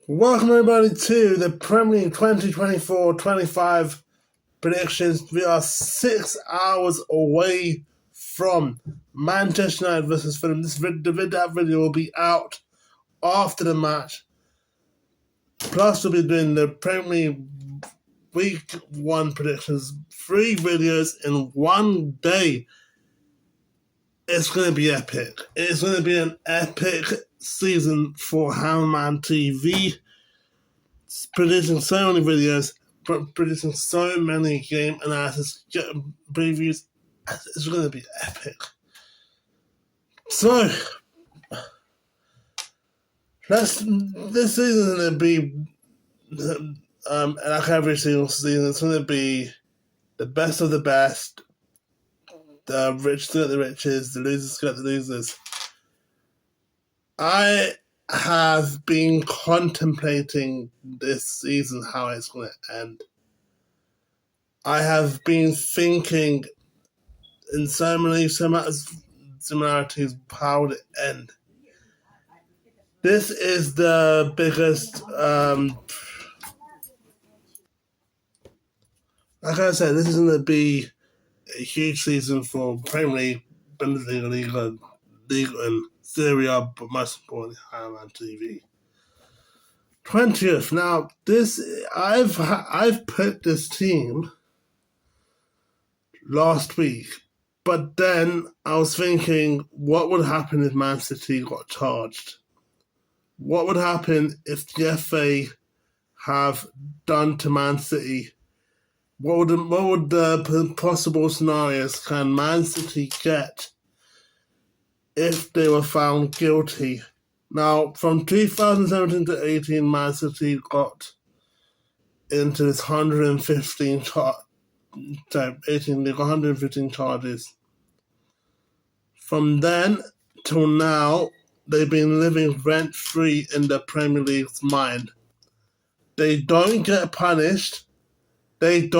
Welcome everybody to the Premier League 2024-25 predictions. We are 6 hours away from Manchester United versus Fulham. That video will be out after the match. Plus we'll be doing the Premier League Week 1 predictions. 3 videos in one day. It's going to be epic. It's going to be an epic season for Hammerman TV. Producing so many videos, producing so many game analysis, previews. It's going to be epic. So, this season is going to be, like every single season, it's going to be the best of the best. The rich get the riches, the losers get the losers. I have been contemplating this season, how it's going to end. I have been thinking in so many similarities how would it end. This is the biggest, like I said, this is going to be a huge season for Premier League, Bundesliga, Liga, and Serie A, but most importantly, Hammerman TV. 20th. Now, I've picked this team last week, but then I was thinking, what would happen if Man City got charged? What would happen if the FA have done to Man City? What would the possible scenarios can Man City get if they were found guilty? Now, from 2017 to 18, Man City got into this 115 they got 115 charges. From then till now, they've been living rent-free in the Premier League's mind. They don't get punished. There's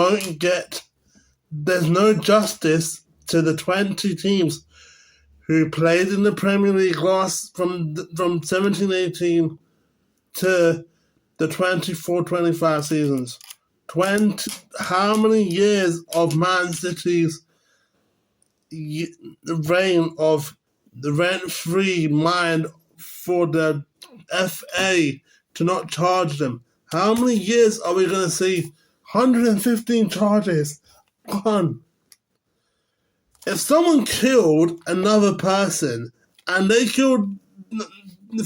no justice to the 20 teams who played in the Premier League from 17-18 to the 24-25 seasons. How many years of Man City's reign of the rent-free mind for the FA to not charge them? How many years are we going to see 115 charges gone? If someone killed another person and if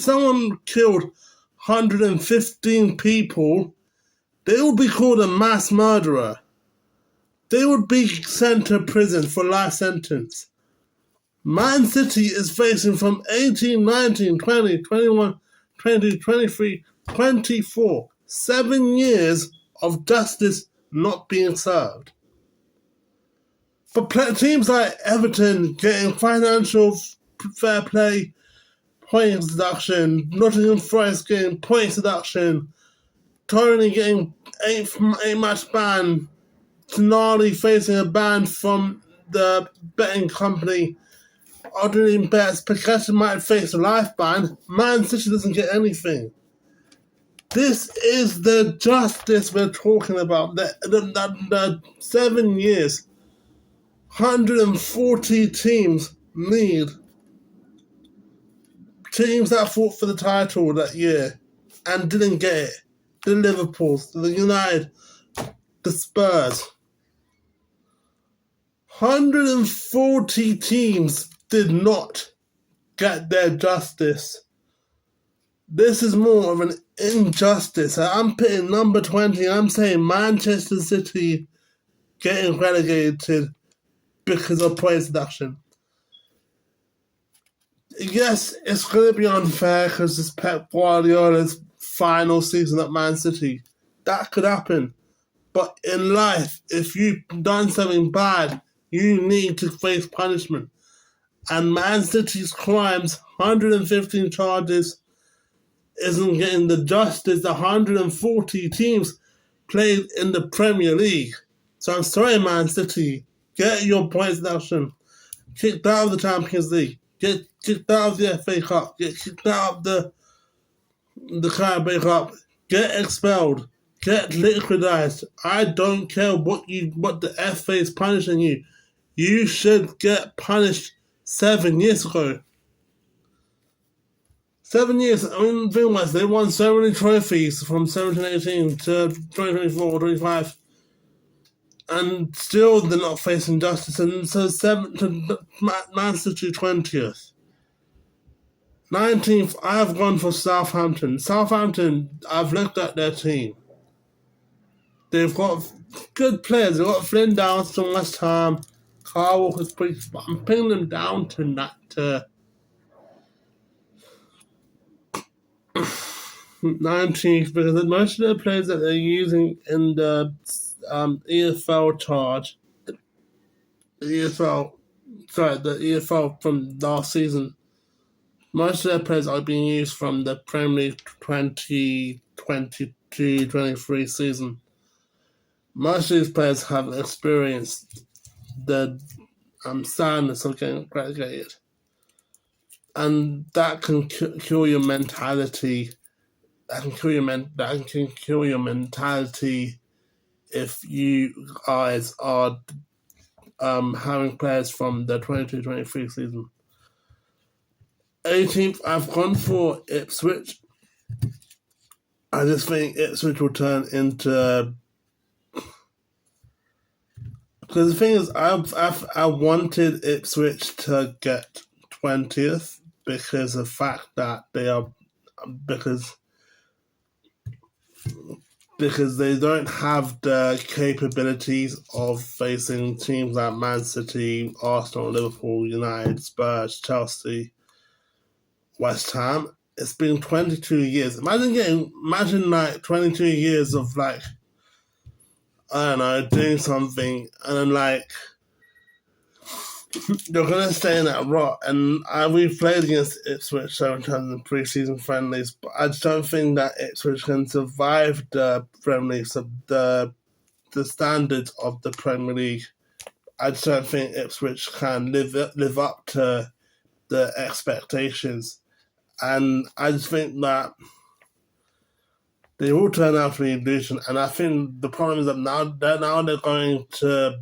someone killed 115 people, they would be called a mass murderer. They would be sent to prison for life sentence. Man City is facing from 18, 19, 20, 21, 20, 23, 24, 7 years of justice not being served. But teams like Everton getting financial fair play, points deduction, Nottingham Forest getting points deduction, Tony getting 8-match ban, Tonali facing a ban from the betting company, ordering bets, Paqueta might face a life ban. Man City doesn't get anything. This is the justice we're talking about. The 7 years. 140 teams need. Teams that fought for the title that year and didn't get it. The Liverpools, the United, the Spurs. 140 teams did not get their justice. This is more of an injustice. I'm putting number 20. I'm saying Manchester City getting relegated because of points deduction. Yes, it's going to be unfair because it's Pep Guardiola's final season at Man City. That could happen. But in life, if you've done something bad, you need to face punishment. And Man City's crimes, 115 charges, isn't getting the justice the 140 teams played in the Premier League. So I'm sorry, Man City. Get your points deduction. Kicked out of the Champions League. Get kicked out of the FA Cup. Get kicked out of the Carabao Cup. get expelled, get liquidized. I don't care what the FA is punishing you. You should get punished 7 years ago. 7 years. I mean, the thing was, they won so many trophies from 17-18 to 2024-25, and still they're not facing justice. And so 7th to Manchester to 20th. 19th, I've gone for Southampton. Southampton, I've looked at their team. They've got good players. They've got Flynn Downs from West Ham, Kyle Walker's pretty, but I'm pinning them down to 19th because most of the players that they're using in the EFL charge, the EFL from last season, most of their players are being used from the Premier League 2022-23 season. Most of these players have experienced the sadness of getting relegated, and that can kill your mentality. That can kill your mentality if you guys are having players from the 22-23 season. 18th, I've gone for Ipswich. I just think Ipswich will turn into. Because the thing is, I wanted Ipswich to get 20th because of the fact that they are. Because they don't have the capabilities of facing teams like Man City, Arsenal, Liverpool, United, Spurs, Chelsea, West Ham. It's been 22 years. Imagine like 22 years of like, I don't know, doing something and then like you're gonna stay in that rut. And we've played against Ipswich several times in pre-season friendlies, but I just don't think that Ipswich can survive the friendlies of the standards of the Premier League. I just don't think Ipswich can live up to the expectations, and I just think that they will turn out to be illusion. And I think the problem is that now they're going to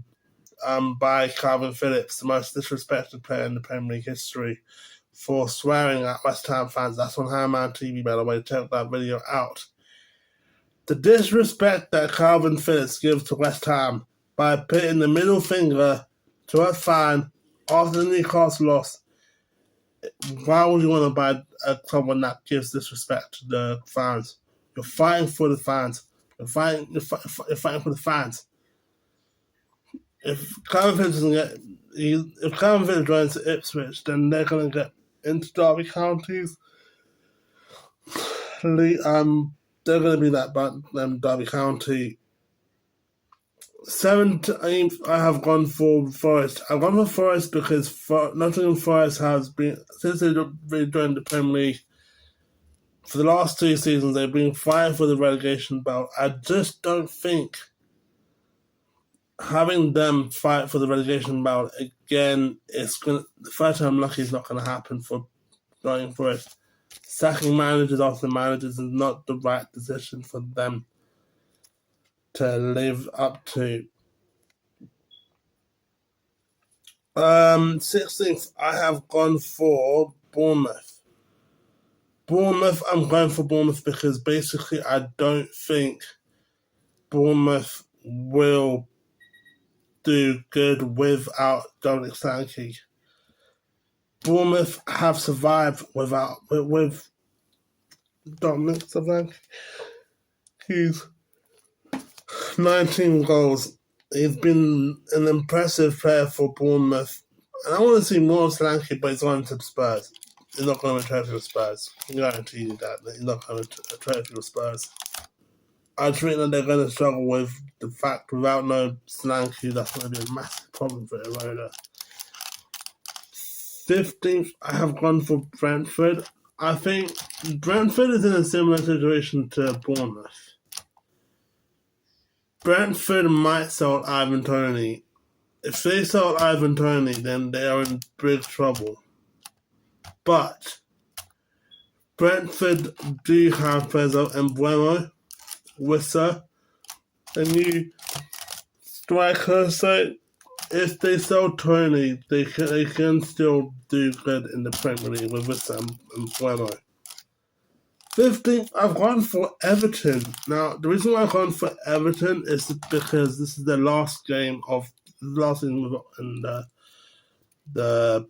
by Calvin Phillips, the most disrespected player in the Premier League history, for swearing at West Ham fans. That's on Hamman TV, by the way. Check that video out. The disrespect that Calvin Phillips gives to West Ham by putting the middle finger to a fan after the Newcastle loss. Why would you want to buy someone that gives disrespect to the fans? You're fighting for the fans. You're fighting for the fans. If Calvin Phillips joins Ipswich, then they're going to get into Derby counties. They're going to be that Derby County. 17th, I have gone for Forest. I've gone for Forest because Nottingham Forest has been, since they've joined the Premier League, for the last 2 seasons, they've been fighting for the relegation belt. I just don't think having them fight for the relegation battle again, the first time lucky is not going to happen for Nottingham Forest. Sacking managers after managers is not the right decision for them to live up to. 16th, I have gone for Bournemouth. I'm going for Bournemouth because basically I don't think Bournemouth will do good without Dominic Solanke. Bournemouth have survived with Dominic Solanke. He's 19 goals. He's been an impressive player for Bournemouth. And I want to see more of Solanke, but he's going to Spurs. He's not going to trophy with Spurs. I guarantee you that. He's not going to trophy with Spurs. I think that they're going to struggle with the fact without no Solanke, that's going to be a massive problem for Iroda. 15th, I have gone for Brentford. I think Brentford is in a similar situation to Bournemouth. Brentford might sell Ivan Toney. If they sell Ivan Toney, then they are in big trouble. But Brentford do have players like Mbeumo, Wissa, a new striker. So if they sell Tony, they can still do good in the Premier League with Wissa and Bueno. 15th, I've gone for Everton. Now, the reason why I've gone for Everton is because this is the last game of the last season in the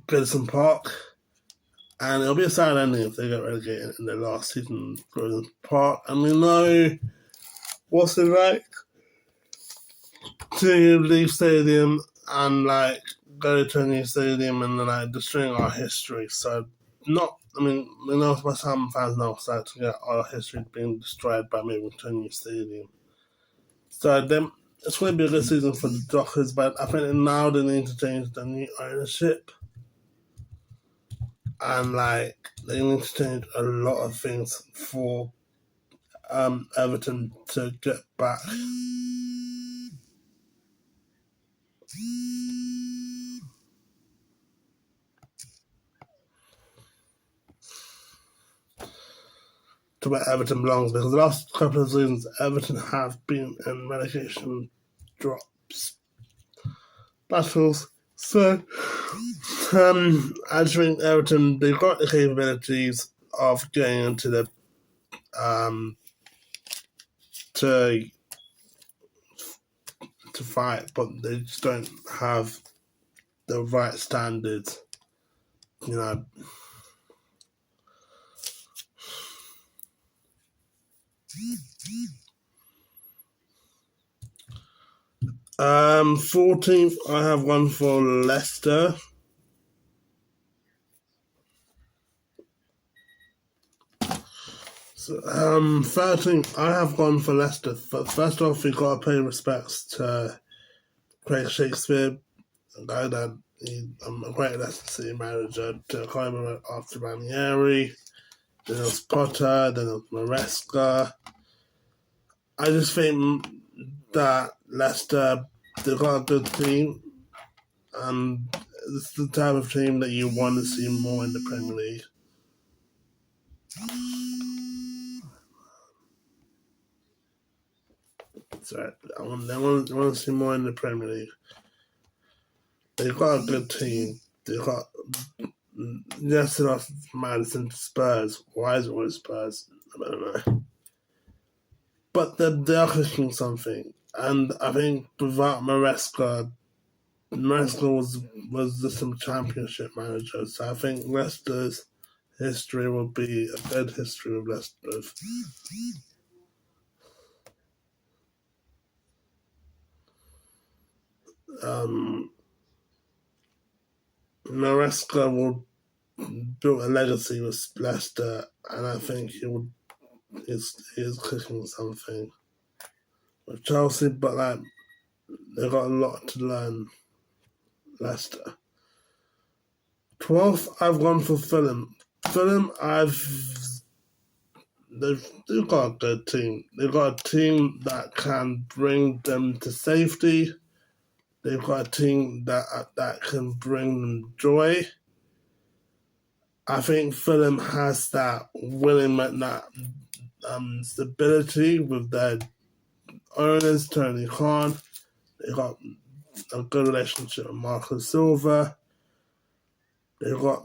Goodison Park. And it'll be a sad ending if they get relegated in the last season of Goodison Park. And we know what's it like to leave stadium and like go to a new stadium and then like destroying our history. So we know West Ham fans know it's like to get our history being destroyed by moving to a new stadium. So then it's going to be a good season for the Dockers, but I think now they need to change the new ownership. And like they need to change a lot of things for Everton to get back. To where Everton belongs, because the last couple of seasons Everton have been in relegation drops battles. So I just think Everton, they've got the capabilities of getting into the to fight, but they just don't have the right standards, you know. 14th, I have one for Leicester. So, 13th, I have gone for Leicester. First off, we've got to pay respects to Craig Shakespeare, a guy that a great Leicester City manager, to climb after Ranieri, then it was Potter, then it was Maresca. I just think that Leicester, they've got a good team, and it's the type of team that you want to see more in the Premier League. So I want to see more in the Premier League. They've got a good team. They've got yes, enough Madison to Spurs. Why is it always Spurs? I don't know. But they are cooking something, and I think without Maresca was just some championship manager. So I think Leicester's history will be a good history of Leicester. Maresca will build a legacy with Leicester, and I think he is cooking something with Chelsea, but like they've got a lot to learn. Leicester. 12th, I've gone for Fulham. Fulham, they've got a good team. They've got a team that can bring them to safety. They've got a team that can bring them joy. I think Fulham has that willingness, that stability with their owners, Tony Khan. They've got a good relationship with Marco Silva. They've got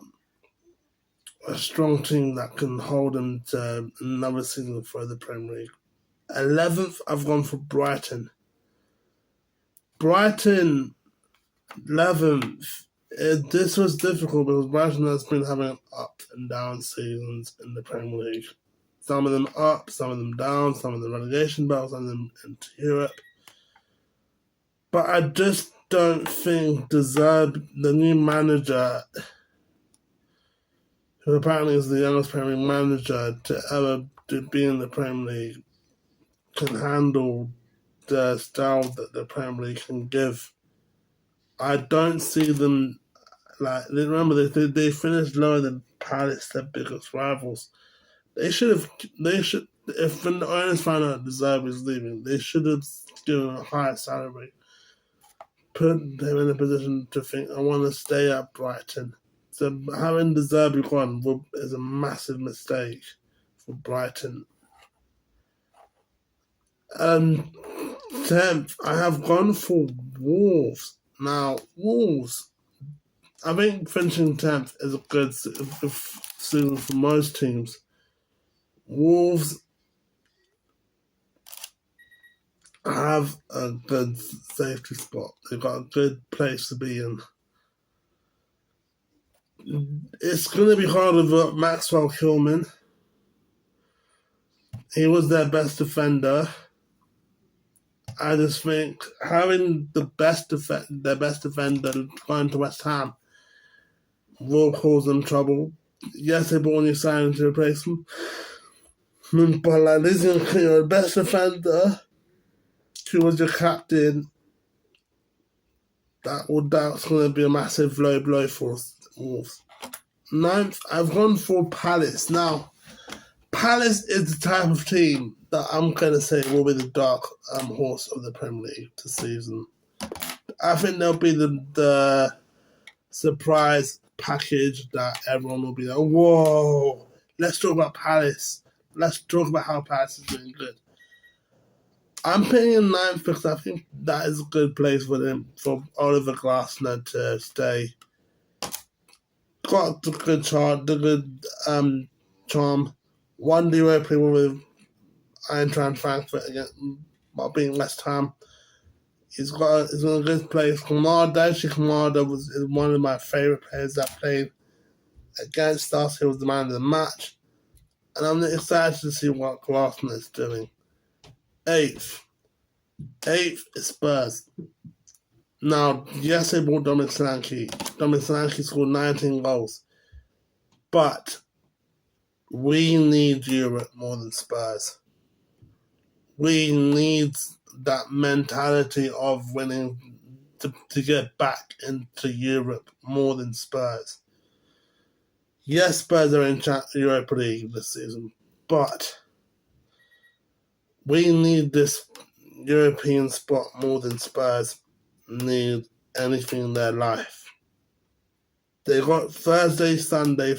a strong team that can hold them to another season for the Premier League. 11th, I've gone for Brighton. Brighton, 11th. This was difficult because Brighton has been having up and down seasons in the Premier League. Some of them up, some of them down, some of them relegation battles, some of them into Europe. But I just don't think the new manager, who apparently is the youngest Premier League manager to ever be in the Premier League, can handle the style that the Premier League can give. I don't see them, like, remember they finished lower than Palace, their biggest rivals. If when the owners found out Deserve is leaving, they should have given him a higher salary, put him in a position to think, I want to stay at Brighton. So having the Zerbi gone is a massive mistake for Brighton. 10th, I have gone for Wolves. Now, Wolves, I think finishing 10th is a good season for most teams. Wolves have a good safety spot. They've got a good place to be in. It's going to be hard with Maxwell Kilman. He was their best defender. I just think having their best defender going to West Ham will cause them trouble. Yes, they brought a new signing to replace him, but like losing your best defender, who was your captain, that's going to be a massive low blow for Wolves. 9th, I've gone for Palace. Now, Palace is the type of team that I'm going to say will be the dark horse of the Premier League this season. I think they'll be the surprise package that everyone will be like, whoa, let's talk about Palace. Let's talk about how Palace is doing good. I'm putting in 9th because I think that is a good place for them, for Oliver Glasner to stay. Got the good charm. Won the Europa with Eintracht Frankfurt against being West Ham. He's in a good place. Kamada is one of my favourite players that played against us. He was the man of the match. And I'm excited to see what Glasner is doing. 8th is Spurs. Now, yes, they bought Dominic Solanke. Dominic Solanke scored 19 goals. But we need Europe more than Spurs. We need that mentality of winning to get back into Europe more than Spurs. Yes, Spurs are in Europa League this season, but we need this European spot more than Spurs need anything in their life. They got Thursday, Sunday.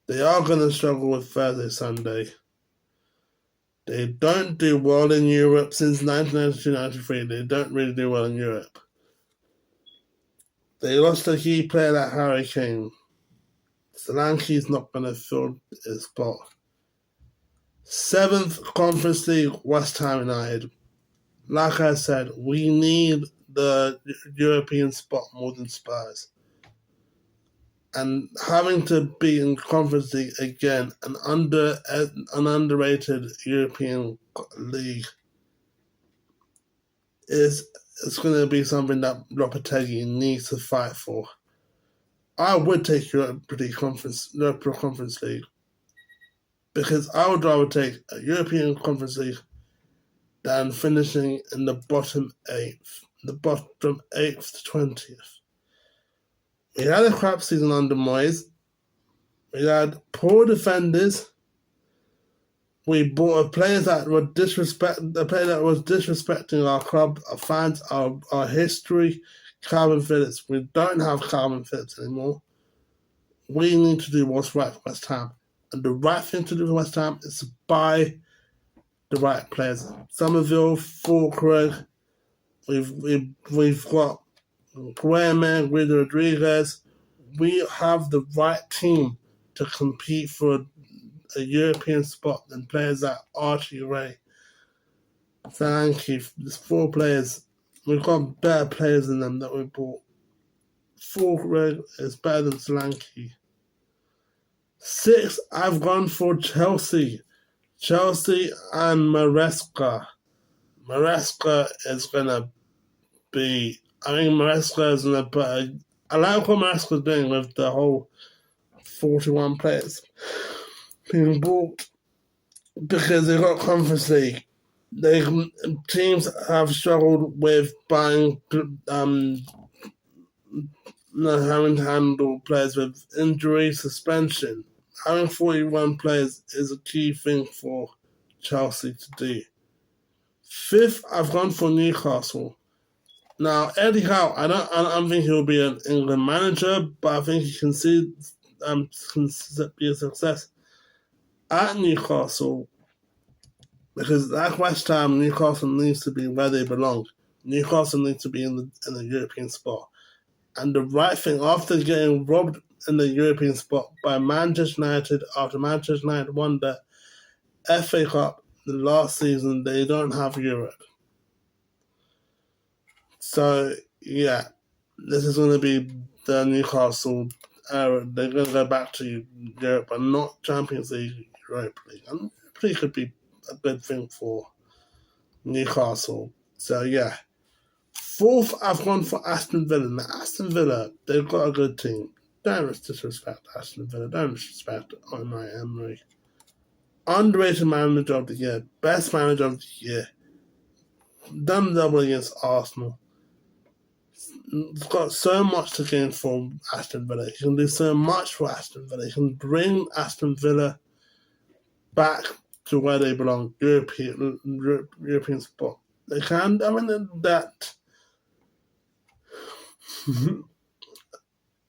They are going to struggle with Thursday, Sunday. They don't do well in Europe since 1992-93. They don't really do well in Europe. They lost a key player like Harry Kane. Solanke's not going to fill his spot. 7th Conference League, West Ham United. Like I said, we need the European spot more than Spurs. And having to be in Conference League again, an underrated European league, it's going to be something that Lopetegui needs to fight for. I would take European Conference League because I would rather take a European Conference League than finishing in the bottom 8th, to 20th. We had a crap season under Moyes. We had poor defenders. We bought a player that was disrespecting our club, our fans, our history. Calvin Phillips. We don't have Calvin Phillips anymore. We need to do what's right for West Ham. And the right thing to do for West Ham is to buy the right players. Somerville, Fulkrug. We've got Guilherme, Guido Rodriguez. We have the right team to compete for a European spot than players like Archie Ray, Solanke. There's 4 players. We've got better players than them that we bought. Fulkrug is better than Solanke. 6th, I've gone for Chelsea. Chelsea and Maresca. Maresca is going to be... I think Maresca is going to... I like what Maresca is doing with the whole 41 players being bought because they got Conference League. Teams have struggled with buying, having to handle players with injury, suspension. Having 41 players is a key thing for Chelsea to do. 5th, I've gone for Newcastle. Now, Eddie Howe, I don't think he'll be an England manager, but I think he can be a success at Newcastle, because like West Ham, Newcastle needs to be where they belong. Newcastle needs to be in the European spot. And the right thing, after getting robbed in the European spot by Manchester United, after Manchester United won the FA Cup the last season, they don't have Europe. So, yeah, this is going to be the Newcastle era. They're going to go back to Europe, but not Champions League, Europa League. And Europa League could be a good thing for Newcastle. So, yeah. Fourth, I've gone for Aston Villa. Now, Aston Villa, they've got a good team. Don't disrespect Aston Villa. Don't disrespect Unai Emery. Underrated manager of the year. Best manager of the year. Done double against Arsenal. He's got so much to gain from Aston Villa. He can do so much for Aston Villa. He can bring Aston Villa back to where they belong, European spot. They can. I mean, that. I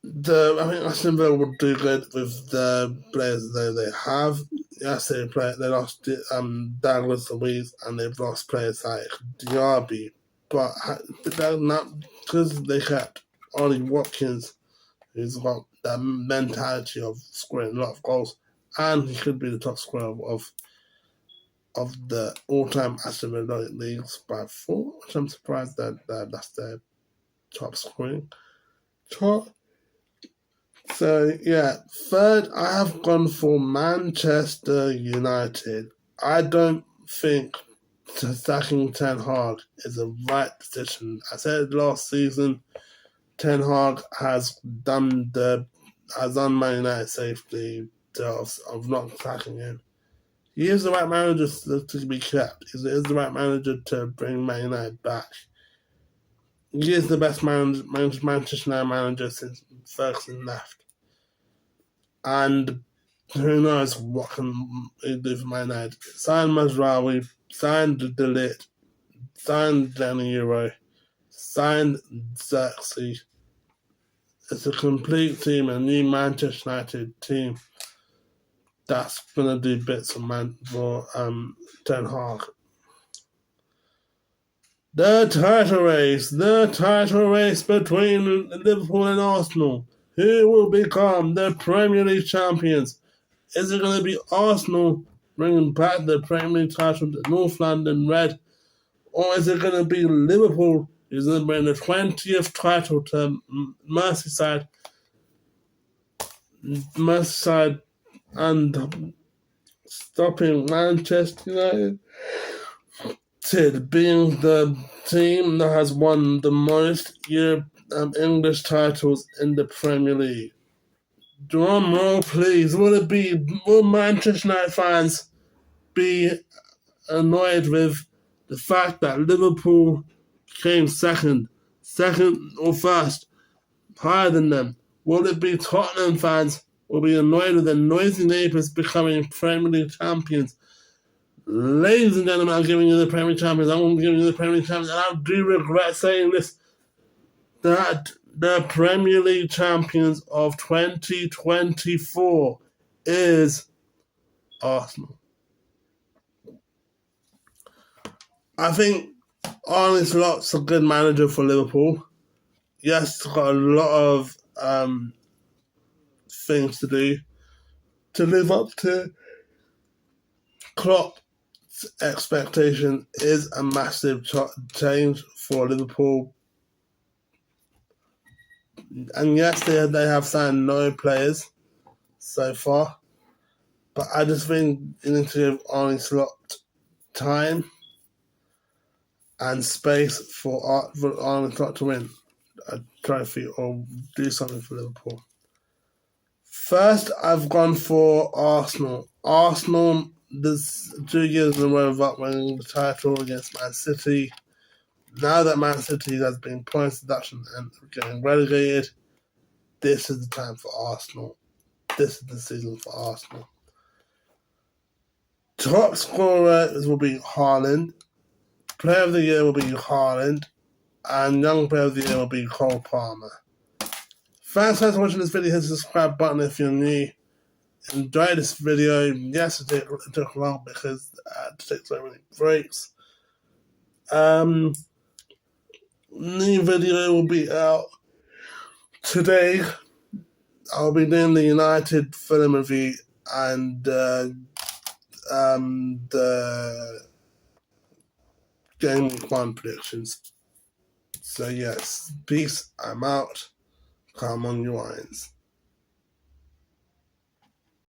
think Aston Villa would do good with the players they have. Yes, they lost Douglas Luiz, and they've lost players like Diaby, but they're not, because they kept Ollie Watkins, who's got that mentality of scoring a lot of goals, and he could be the top scorer of the all-time Aston Villa leagues by 4, which I'm surprised that that's their top scoring. So, yeah, third, I have gone for Manchester United. I don't think sacking Ten Hag is the right decision. I said last season, Ten Hag has done Man United safely of not sacking him. He is the right manager to be kept. He is the right manager to bring Man United back. He is the best Manchester United manager since Ferguson left. And who knows what can he do for Man United. Signed Mazraoui, signed De Ligt, signed Danny Euro, signed Xerxes. It's a complete team, a new Manchester United team that's going to do bits for Ten Hag. The title race between Liverpool and Arsenal. Who will become the Premier League champions? Is it going to be Arsenal bringing back the Premier League title to North London Red? Or is it going to be Liverpool who's going to bring the 20th title to Merseyside and stopping Manchester United being the team that has won the most English titles in the Premier League? Drum roll, please. Will Manchester United fans be annoyed with the fact that Liverpool came second or first, higher than them? Will it be Tottenham fans will be annoyed with the noisy neighbours becoming Premier League champions? Ladies and gentlemen, I'm giving you the Premier League champions. I'm giving you the Premier League champions, and I do regret saying this, that the Premier League champions of 2024 is Arsenal. I think Arne Slot's a good manager for Liverpool. Yes, he's got a lot of things to do to live up to. Klopp's expectation is a massive change for Liverpool. And yes, they have signed no players so far. But I just think you need to give Arne Slot time and space for Arne Slot to win a trophy or do something for Liverpool. First, I've gone for Arsenal. Arsenal, there's 2 years in a row of winning the title against Man City. Now that Man City has been points deduction and getting relegated, this is the time for Arsenal. This is the season for Arsenal. Top scorer will be Haaland. Player of the year will be Haaland. and Young Player of the Year will be Cole Palmer. Thanks for watching this video. Hit the subscribe button if you're new. Enjoy this video. Yes, it took long because I had to take so many breaks. New video will be out today. I'll be doing the United film review and the Game Week 1 predictions. So yes, peace. I'm out. Come on, you wines.